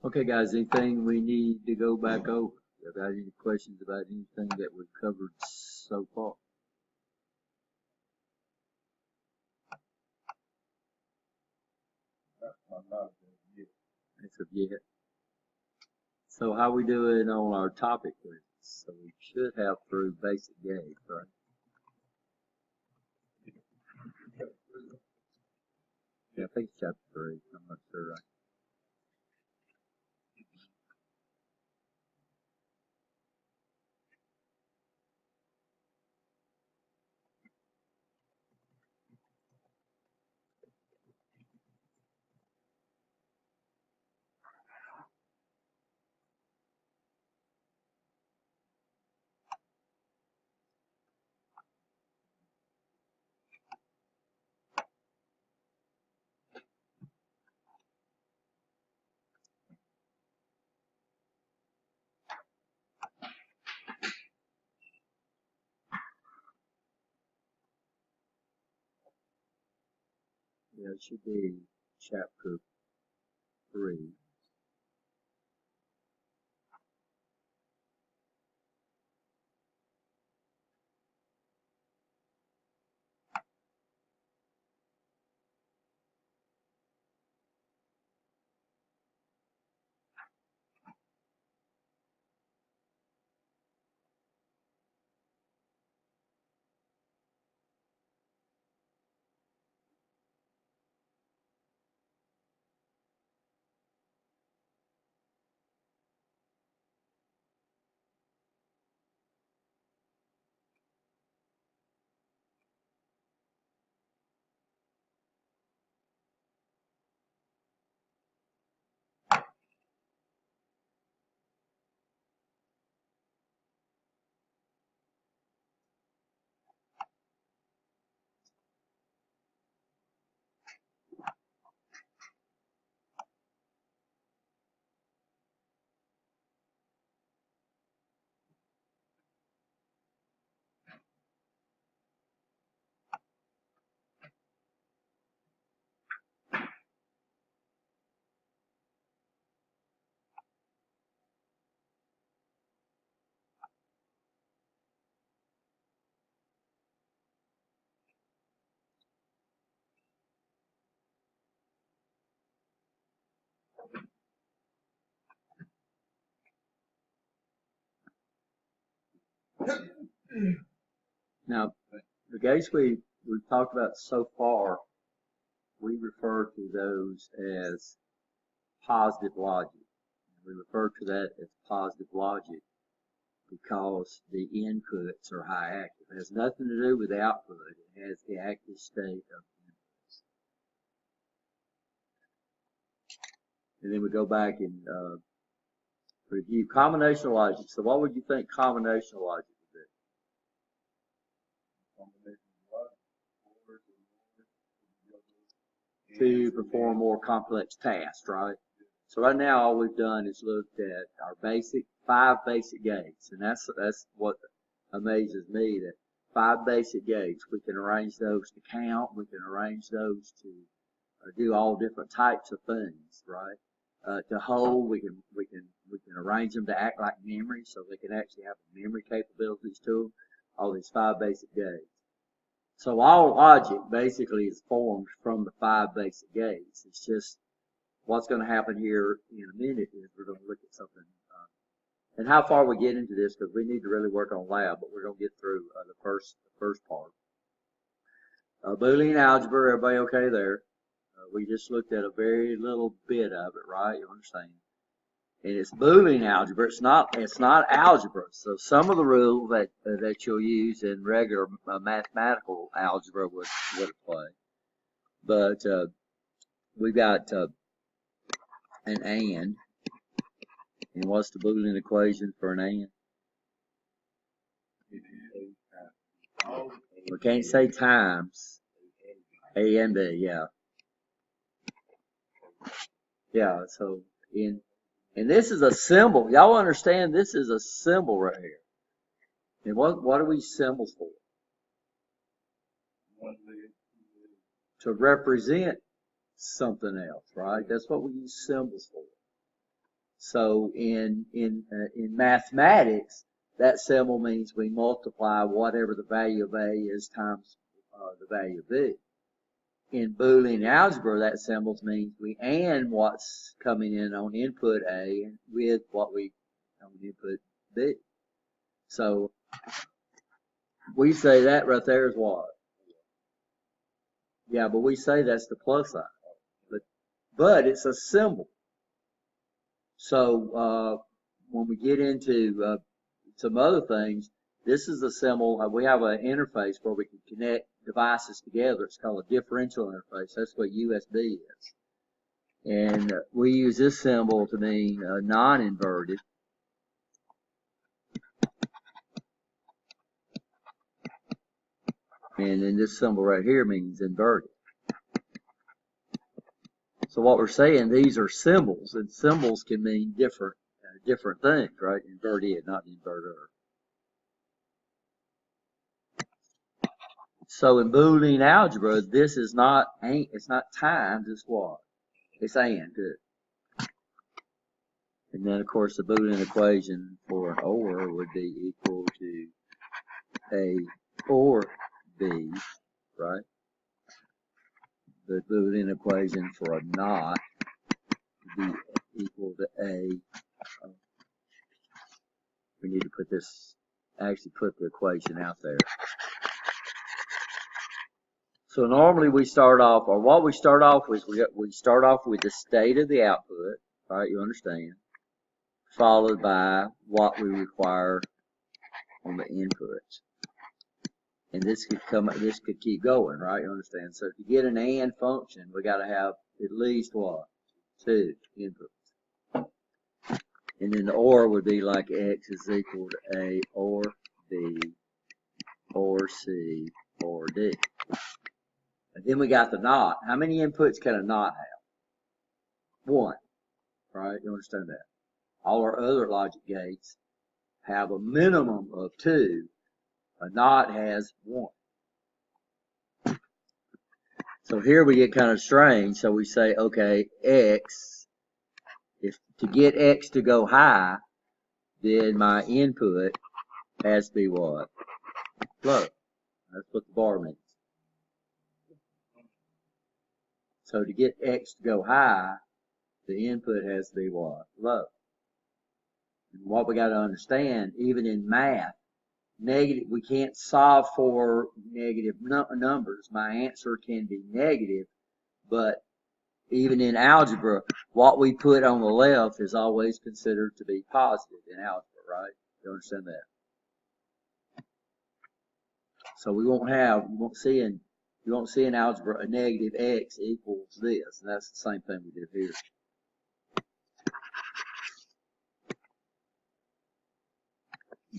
Okay, guys, anything we need to go back over? You got any questions about anything that we've covered so far? As of yet. So how we doing on our topic list? So we should have through basic gauge, right? Yeah, I think it's chapter 3. I'm not sure, right? Yeah, it should be chapter 3. Now, the gauge we've talked about so far, we refer to those as positive logic. We refer to that as positive logic because the inputs are high active. It has nothing to do with the output. It has the active state of inputs. And then we go back and review combinational logic. So what would you think combinational logic would be? To perform more complex tasks, right? So right now all we've done is looked at our five basic gates, and that's what amazes me, that 5 basic gates. We can arrange those to count. We can arrange those to do all different types of things, right? To hold, we can arrange them to act like memory, so they can actually have memory capabilities to them. All these 5 basic gates. So all logic basically is formed from the 5 basic gates. It's just what's going to happen here in a minute is we're going to look at something. And how far we get into this, because we need to really work on lab, but we're going to get through the first part. Boolean algebra, everybody okay there? We just looked at a very little bit of it, right? You understand? And it's Boolean algebra. It's not algebra. So some of the rules that you'll use in regular mathematical algebra would apply. But we've got an and. And what's the Boolean equation for an and? We can't say times. A and B, yeah. Yeah, so and this is a symbol. Y'all understand this is a symbol right here. And what are we symbols for? To represent something else, right? That's what we use symbols for. So in mathematics, that symbol means we multiply whatever the value of A is times the value of B. In Boolean algebra, that symbol means we AND what's coming in on input A with what we on input B. So we say that right there is what? Yeah, but we say that's the plus sign. But it's a symbol. So when we get into some other things, this is a symbol. We have an interface where we can connect devices together. It's called a differential interface. That's what USB is. And we use this symbol to mean non-inverted. And then this symbol right here means inverted. So what we're saying, these are symbols, and symbols can mean different things, right? Inverted, not inverter. So in Boolean algebra, this is not it's not times, it's what? It's and too. And then of course the Boolean equation for an OR would be equal to A or B, right? The Boolean equation for a not would be equal to A. We need to put this, actually put the equation out there. So normally we start off, or what we start off with, we start off with the state of the output, right? You understand? Followed by what we require on the inputs. And this could keep going, right? You understand? So to get an AND function, we got to have at least what? 2 inputs. And then the OR would be like X is equal to A or B or C or D. And then we got the NOT. How many inputs can a NOT have? 1, right? You understand that? All our other logic gates have a minimum of 2. A NOT has 1. So here we get kind of strange. So we say, okay, X, if to get X to go high, then my input has to be what? Low. That's what the bar means. So to get X to go high, the input has to be what? Low. And what we got to understand, even in math, negative, we can't solve for negative numbers. My answer can be negative, but even in algebra, what we put on the left is always considered to be positive in algebra, right? You understand that? So we won't have, you won't see in algebra a negative X equals this, and that's the same thing we did here.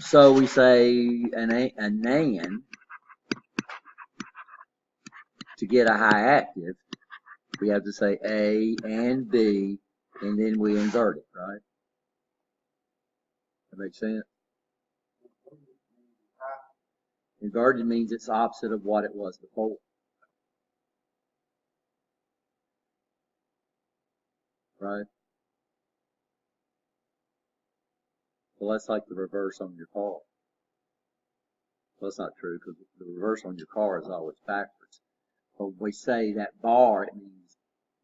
So we say an AND to get a high active, we have to say A and B, and then we invert it, right? That makes sense? Inverted means it's opposite of what it was before. Right? Well, that's like the reverse on your car. Well, that's not true, because the reverse on your car is always backwards. But when we say that bar, it means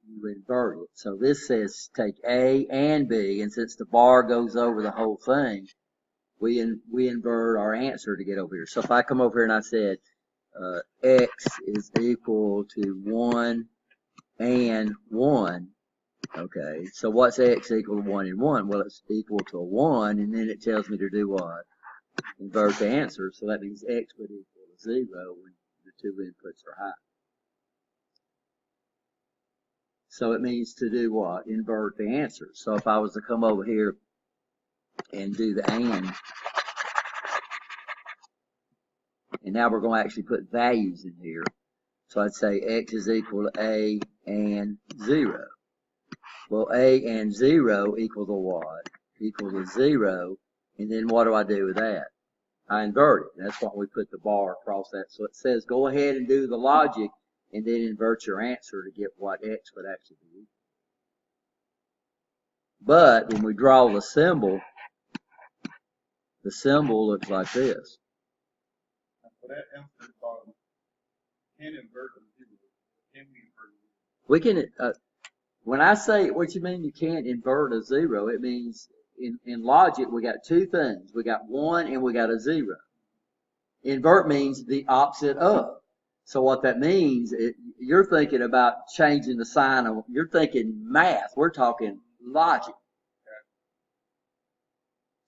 you invert it. So this says take A and B, and since the bar goes over the whole thing, we invert our answer to get over here. So if I come over here and I said X is equal to 1 and 1, okay, so what's X equal to 1 and 1? Well, it's equal to 1, and then it tells me to do what? Invert the answer, so that means X would equal to 0 when the 2 inputs are high. So it means to do what? Invert the answer. So if I was to come over here and do the AND, and now we're going to actually put values in here. So I'd say X is equal to A and 0. Well, A and 0 equal to what? Equal to 0. And then what do I do with that? I invert it. That's why we put the bar across that. So it says go ahead and do the logic and then invert your answer to get what X would actually be. But when we draw the symbol looks like this. For that answer, can invert a zero. Can we invert a zero? We can, when I say what you mean you can't invert a zero, it means in logic we got two things. We got 1 and we got a 0. Invert means the opposite of. So what that means, you're thinking about changing the sign of, you're thinking math. We're talking logic.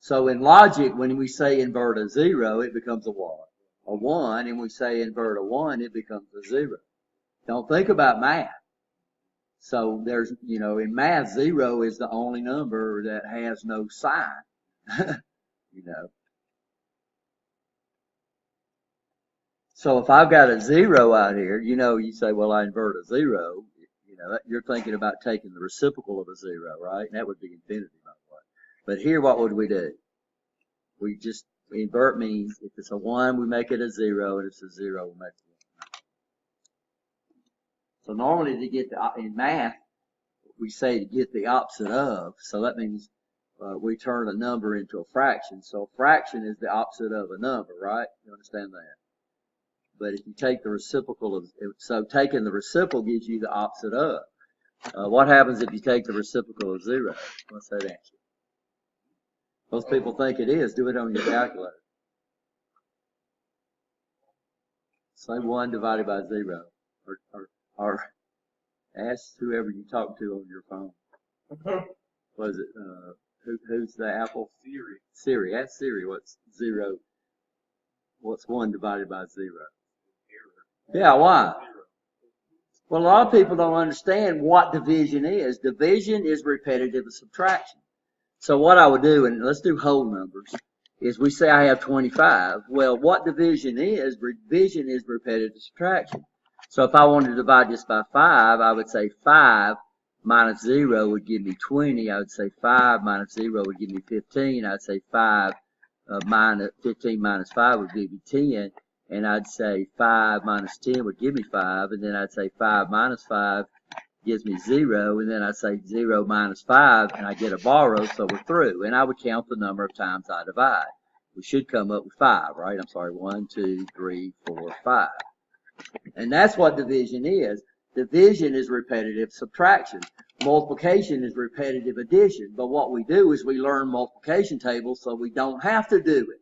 So in logic, when we say invert a 0, it becomes a what? A 1, and we say invert a 1, it becomes a 0. Don't think about math. So there's, in math, 0 is the only number that has no sign, So if I've got a 0 out here, you say, well, I invert a 0, you're thinking about taking the reciprocal of a 0, right? And that would be infinity, by the way. But here, what would we do? Invert means if it's a 1, we make it a 0, and if it's a 0, we make it a 1. So normally in math, we say to get the opposite of, so that means we turn a number into a fraction. So a fraction is the opposite of a number, right? You understand that? But if you take the reciprocal of, so taking the reciprocal gives you the opposite of. What happens if you take the reciprocal of 0? What's that answer? Most people think it is. Do it on your calculator. Say 1 divided by 0. Or ask whoever you talk to on your phone. Was it, who's the Apple? Siri. Ask Siri what's 0. What's 1 divided by 0? Yeah, why? Well, a lot of people don't understand what division is. Division is repetitive subtraction. So what I would do, and let's do whole numbers, is we say I have 25. Well, what division is? Division is repetitive subtraction. So if I wanted to divide this by 5, I would say 5 minus 0 would give me 20. I would say 5 minus 0 would give me 15. I'd say 5 minus 15 minus 5 would give me 10. And I'd say 5 minus 10 would give me 5. And then I'd say 5 minus 5 gives me 0. And then I'd say 0 minus 5, and I get a borrow, so we're through. And I would count the number of times I divide. We should come up with 5, right? I'm sorry, 1, 2, 3, 4, 5. And that's what division is. Division is repetitive subtraction. Multiplication is repetitive addition. But what we do is we learn multiplication tables so we don't have to do it.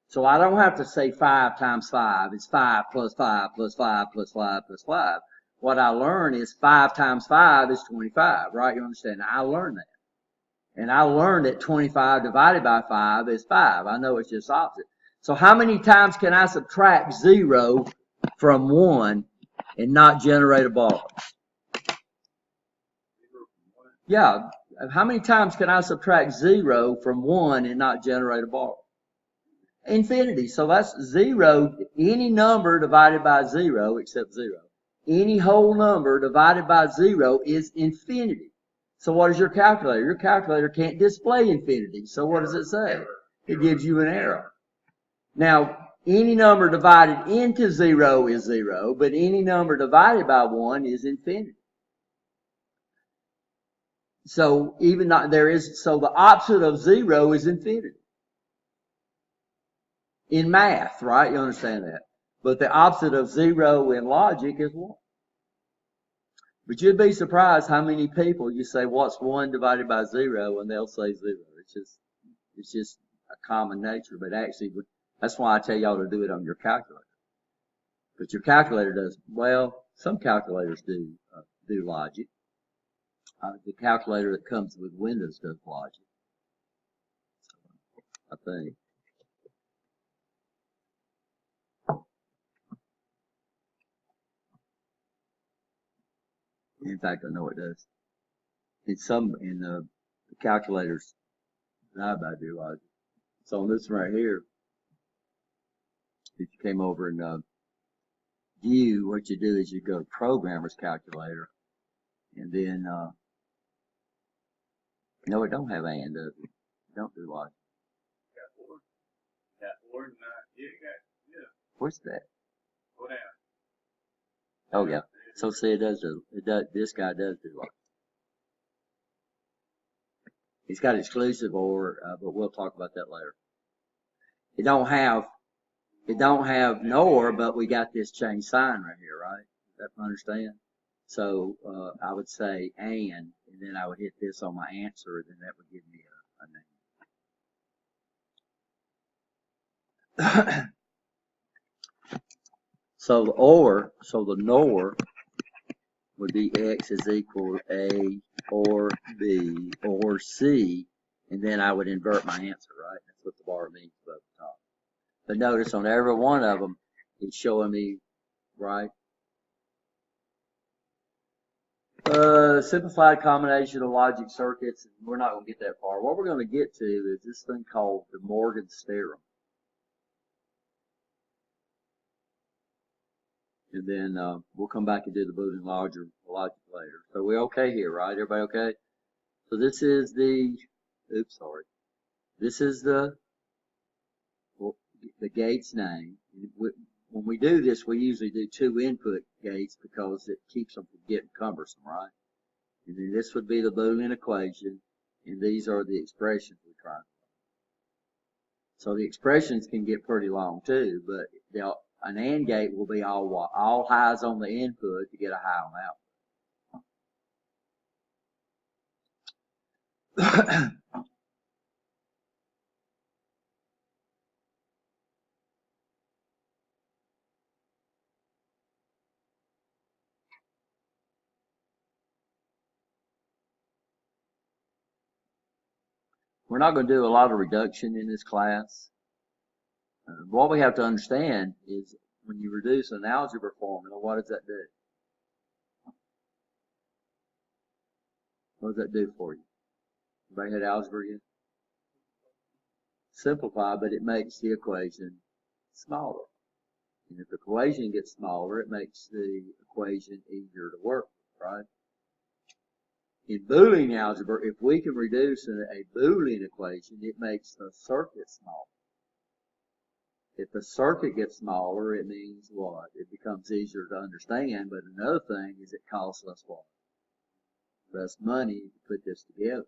So I don't have to say 5 times 5. It's 5 plus 5 plus 5 plus 5 plus 5. What I learn is 5 times 5 is 25, right? You understand? I learned that. And I learned that 25 divided by 5 is 5. I know it's just opposite. So how many times can I subtract 0 from 1 and not generate a borrow? Yeah. How many times can I subtract 0 from 1 and not generate a borrow? Infinity. So that's 0. Any number divided by 0 except 0. Any whole number divided by 0 is infinity. So what is your calculator? Your calculator can't display infinity. So what does it say? It gives you an error. Now, any number divided into 0 is 0, but any number divided by 1 is infinity. So so the opposite of 0 is infinity. In math, right? You understand that. But the opposite of 0 in logic is 1. But you'd be surprised how many people you say, what's 1 divided by 0? And they'll say 0. It's just a common nature. But actually, that's why I tell y'all to do it on your calculator. But your calculator does, well, some calculators do logic. The calculator that comes with Windows does logic, I think. In fact, I know it does. In the calculators that I buy do logic. So on this one right here, if you came over and view, what you do is you go to Programmer's Calculator, and then no, it don't have and, does it? It don't do logic. What's that? Oh yeah. So see, this guy does do logic. It's got exclusive OR, but we'll talk about that later. It don't have NOR, but we got this change sign right here, right? That understand? So, I would say and then I would hit this on my answer, and then that would give me a name. So the NOR would be X is equal to A or B or C, and then I would invert my answer, right? That's what the bar means above the top. But notice on every one of them, it's showing me, right? Simplified combination of logic circuits. We're not going to get that far. What we're going to get to is this thing called De Morgan's theorem. And then we'll come back and do the Boolean logic later. So we're okay here, right? Everybody okay? So this is this is the gate's name. When we do this, we usually do 2 input gates because it keeps them from getting cumbersome, right? And then this would be the Boolean equation, and these are the expressions we try. So the expressions can get pretty long too, but an AND gate will be all highs on the input to get a high on output. We're not going to do a lot of reduction in this class. What we have to understand is when you reduce an algebra formula, what does that do? What does that do for you? Everybody had algebra yet? Simplify, but it makes the equation smaller. And if the equation gets smaller, it makes the equation easier to work with, right? In Boolean algebra, if we can reduce a Boolean equation, it makes the circuit smaller. If the circuit gets smaller, it means what? It becomes easier to understand, but another thing is it costs less what? Less money to put this together.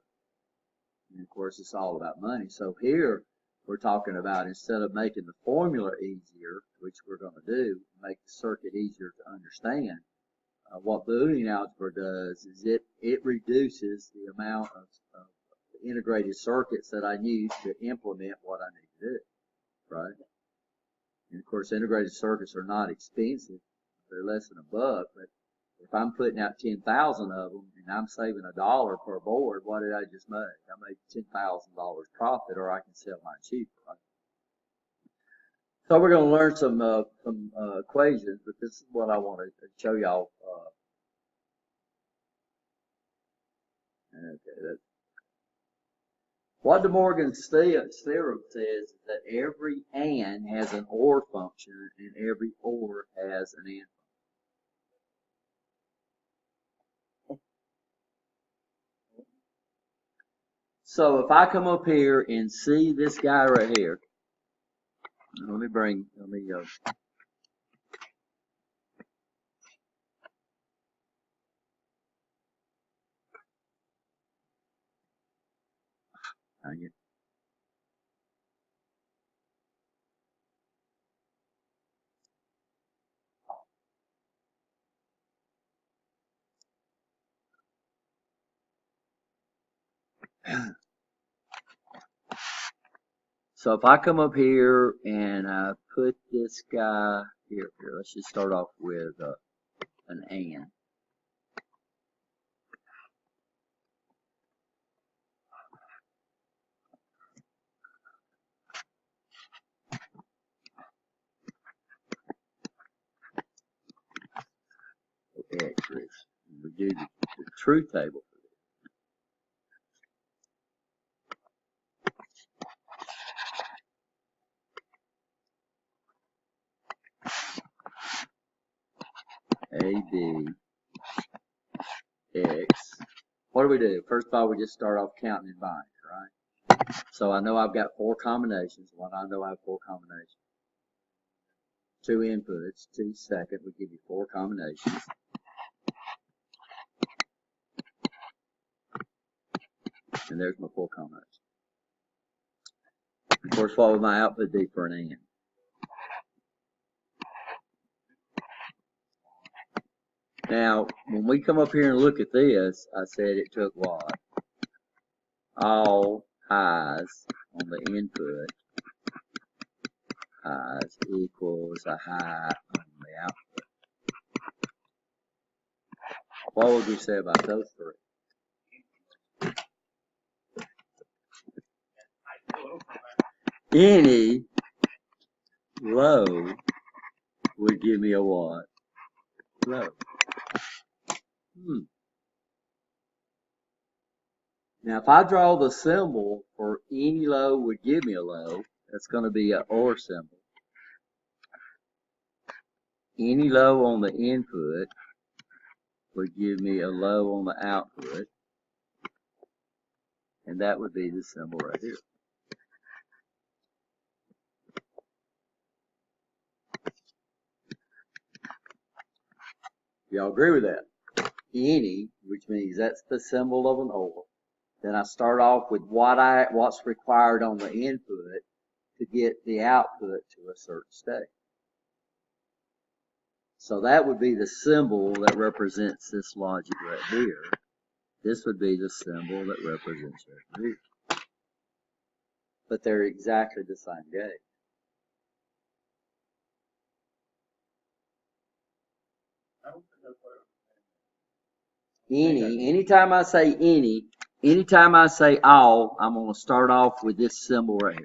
And of course, it's all about money. So here, we're talking about instead of making the formula easier, which we're going to do, make the circuit easier to understand, what Boolean algebra does is it reduces the amount of integrated circuits that I need to implement what I need to do, right? And of course, integrated circuits are not expensive. They're less than $1, but if I'm putting out 10,000 of them and I'm saving $1 per board, what did I just make? I made $10,000 profit, or I can sell mine cheaper, right? So we're going to learn some equations, but this is what I want to show y'all. What De Morgan's theorem says is that every AND has an OR function and every OR has an AND function. So if I come up here and see this guy right here, let me hang it. So if I come up here and I put this guy here, let's just start off with an AND. We do the truth table. A, B, X. What do? First of all, we just start off counting in binary, right? So I know I've got 4 combinations. Well, I know I have 4 combinations. 2 inputs, 2 seconds, we give you 4 combinations. And there's my full combination. Of course, what would my output be for an AND? Now, when we come up here and look at this, I said it took what? All highs on the input. Highs equals a high on the output. What would we say about those three? Any low would give me a what? Low. Now, if I draw the symbol for any low would give me a low, that's going to be an OR symbol. Any low on the input would give me a low on the output, and that would be the symbol right here. Y'all agree with that? Any, which means that's the symbol of an OR. Then I start off with what's required on the input to get the output to a certain state. So that would be the symbol that represents this logic right here. This would be the symbol that represents right here. But they're exactly the same gate. Anytime I say any, anytime I say all, I'm going to start off with this symbol right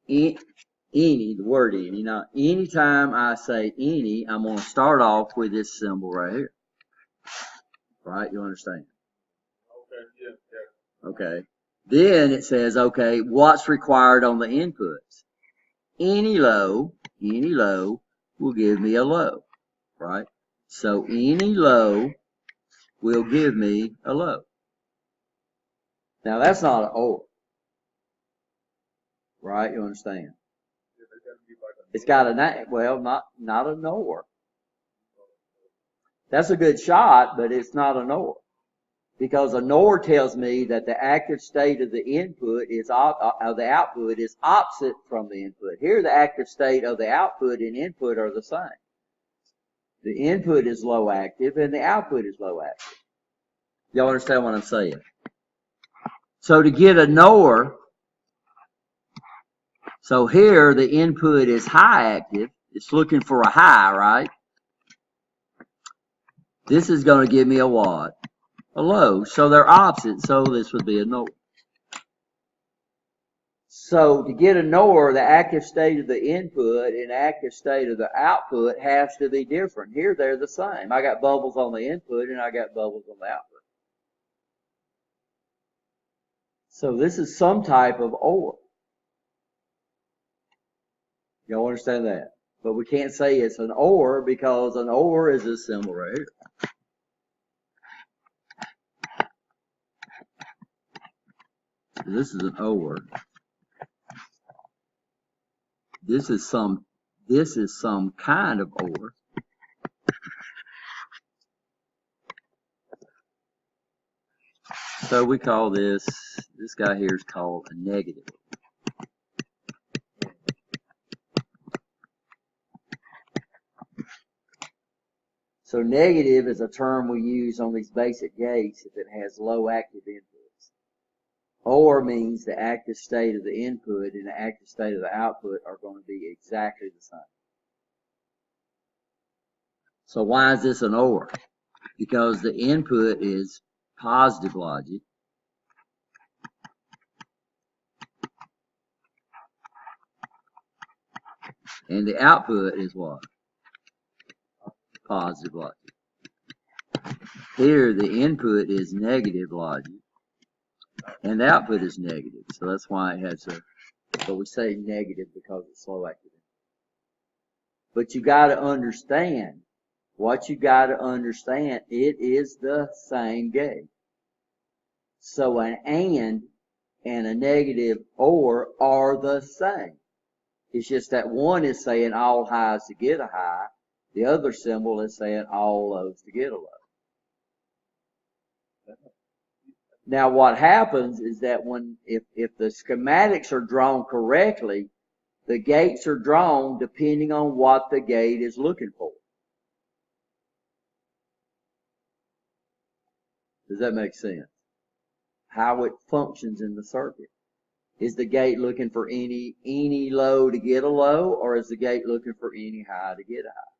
here. Any, the word any. Now, anytime I say any, I'm going to start off with this symbol right here. Right? You understand? Okay. Then it says, okay, what's required on the inputs? Any low will give me a low. Right? So any low will give me a low. Now that's not an OR. Right? You understand? It's got a name. Well, not an OR. That's a good shot, but it's not an OR. Because a NOR tells me that the active state of the input is the output is opposite from the input. Here, the active state of the output and input are the same. The input is low active and the output is low active. Y'all understand what I'm saying? So to get a NOR, so here the input is high active. It's looking for a high, right? This is going to give me a what? A low. So they're opposite, so this would be a NOR. So to get a NOR, the active state of the input and active state of the output has to be different. Here they're the same. I got bubbles on the input and I got bubbles on the output. So this is some type of OR. Y'all understand that? But we can't say it's an OR because an OR is this symbol right here. This is an OR. This is some kind of OR. So we call this guy here is called a negative. So negative is a term we use on these basic gates if it has low active inputs. OR means the active state of the input and the active state of the output are going to be exactly the same. So why is this an OR? Because the input is positive logic. And the output is what? Positive logic. Here the input is negative logic. And the output is negative. So that's why it has a, but we say negative because it's low active. But you got to understand, what you got to understand, it is the same gate. So an and a negative OR are the same. It's just that one is saying all highs to get a high. The other symbol is saying all lows to get a low. Now what happens is that if the schematics are drawn correctly, the gates are drawn depending on what the gate is looking for. Does that make sense? How it functions in the circuit. Is the gate looking for any low to get a low, or is the gate looking for any high to get a high?